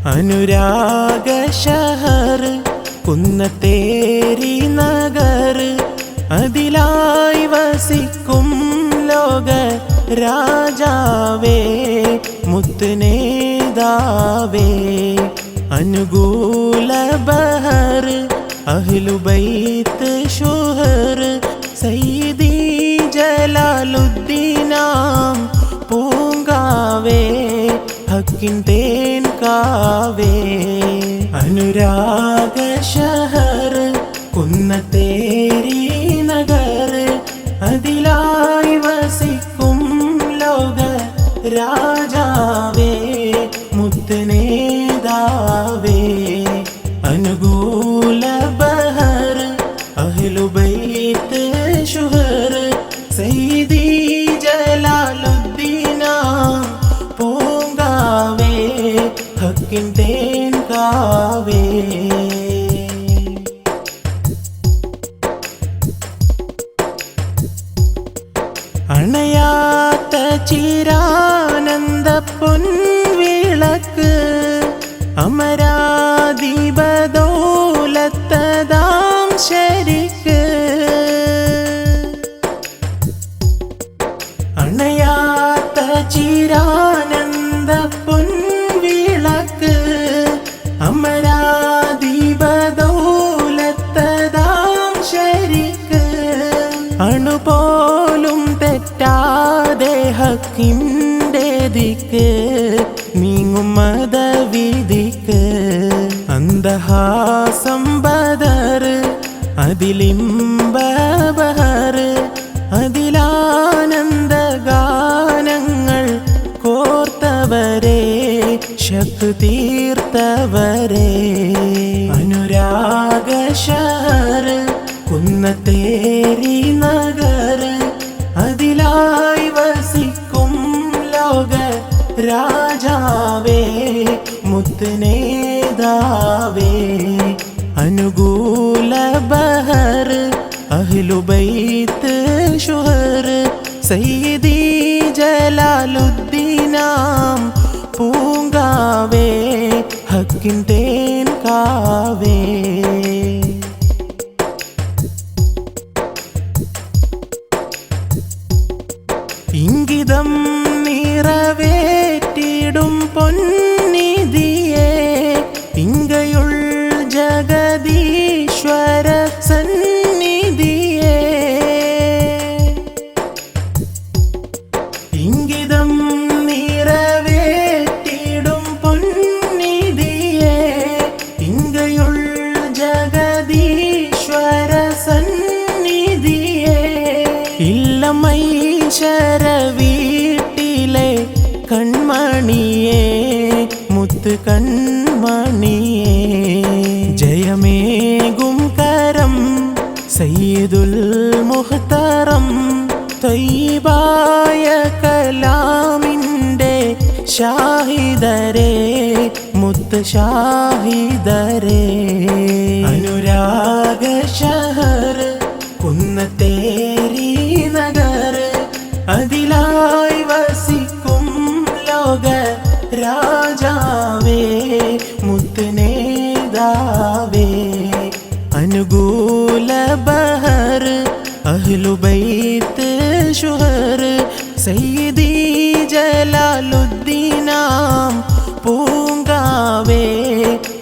അനുരാഗ ശഹർ കുന്നത്തേരി നഗർ അതിലായി വസിക്കും ലോക രാജാവേ മുത്തുനേതാവേ അനുകൂല ബഹർ അഹ്ലുബൈത്ത് ശുഹർ സയ്യിദി ജലാലുദ്ദീനാം പൂങ്കാവേ ഹക്കിൻ തേൻ കാവേ അനുരാഗ ശഹർ കുന്നത്തേരി നഗർ അതിലായി വസിക്കും ലോക രാജാവേ മുത്തുനേതാവേ അനുകൂല ബഹർ അഹ്ലുബൈത്ത് ശുഹർ സയ്യിദി ജലാലുദ്ദീനാം പൂങ്കാവേ ഹക്കിൻ തേൻ കാവേ അണയാത്ത ചിരാനന്ദ പൊൻവിളക്ക് അമരാദീപദൗലത്തതാം ശരിക്ക് അണയാത്ത ചിരാനന്ദ പൊൻവിളക്ക് അമരാദീപദൗലത്തതാം ശരിക്ക് അണുപോലും തെറ്റാതെ ഹക്കിൻ്റെ ദിക്ക് നീങ്ങും മതവിധിക്ക് അന്തഹാസം ബദർ അതിലിംബബഹർ അതിലാനന്ദ ഗാനങ്ങൾ കോർത്തവരെ ശക്തി തീർത്തവരെ അനുരാഗ ശഹർ കുന്നത്തേരി നഗർ അതിലായി വസിക്കും ലോക രാജാവേ മുത്തുനേതാവേ അനുകൂല ബഹർ അഹ്ലുബൈത്ത് ശുഹർ സയ്യിദി ജലാലുദ്ദീനാം പൂങ്കാവേ ഹക്കിൻ തേൻ കാവേ ഇംഗിതം നിറവേറ്റിടും പൊന്നിധിയെ ഇങ്കയുൾ ജഗദീശ്വര സന്നിധിയെ ഇംഗിതം നിറവേറ്റിടും പൊന്നിധിയെ ഇങ്കയുൾ ജഗദീശ്വര സന്നിധിയെ ഇല്ലമൈശര വീട്ടിലെ കൺമണിയേ മുത്ത് കൺമണിയേ ജയമേകും കരം സയ്യിദുൽ മുഹ്തറം ത്വയ്യിബായ കലാമിൻ്റെ ഷാഹിദരേ മുത്ത് ഷാഹിദരേ അനുരാഗ ശഹർ കുന്നത്തേരി നഗർ അതിലായി വസിക്കും ലോക രാജാവേ മുത്തുനേതാവേ അനുകൂല ബഹർ അഹ്ലുബൈത്ത് ശുഹർ സയ്യിദി ജലാലുദ്ദീനാം പൂങ്കാവേ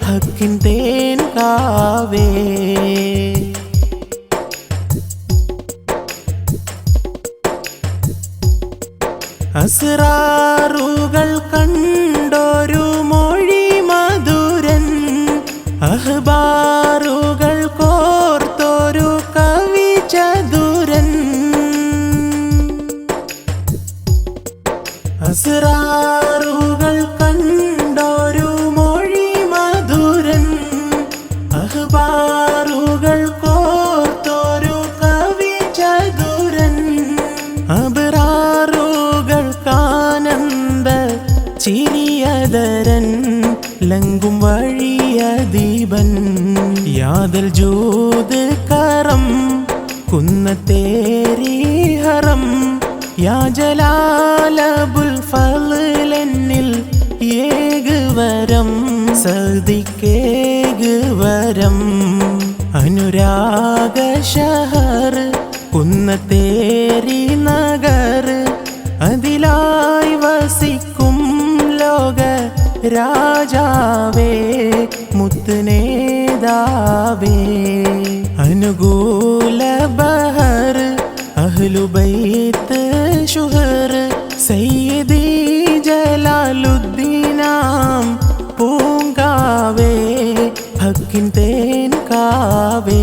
ഹക്കിൻ തേൻ കാവേ അസ്റാറുകൾ കണ്ടൊരു മൊഴി മധുരൻ അഹ്ബാറുകൾ കോർത്തൊരു കവി ചതുരൻ അസ്റാറുകൾ കണ്ടൊരു മൊഴി മധുരൻ അഹ്ബാറുകൾ കോർത്തൊരു കവി ചതുരൻ അബ്റാറുകൾക്കാനന്ദ ചിരിയതരൻ ലങ്കും വഴിയദീപൻ യാദൽ ജൂദ് കറം കുന്നത്തേരി ഹറം യാ ജലാലബുൽ ഫളിൽ എന്നിൽ ഏകുവരം സദിക്കേകുവരം അനുരാഗ ഷഹർ കുന്നത്തേരി നഗർ അതിലായി വസിക്കും ലോക രാജാവേ മുത്തുനേതാവേ അനുകൂല ബഹർ അഹ്ലുബൈത്ത് ശുഹർ സയ്യിദി ജലാലുദ്ദീനാം പൂങ്കാവേ ഹക്കിൻ തേൻ കാവേ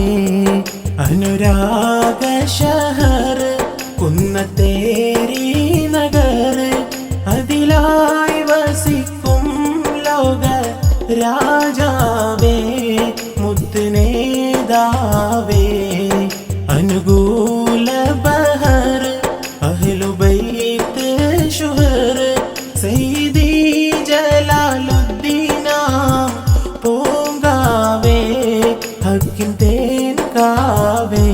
അനുരാഗ ഷഹർ കുന്നത്തേരി നഗർ അതിലായി വസിക്കും ലോക രാജാവേ മുത്തുനേതാവേ അനുകൂല ബഹർ അഹ്ലുബൈത്ത് ശുഹർ സയ്യിദി ജലാലുദ്ദീനാം പൂങ്കാവേ ഹക്കിൻ തേൻ കാവേ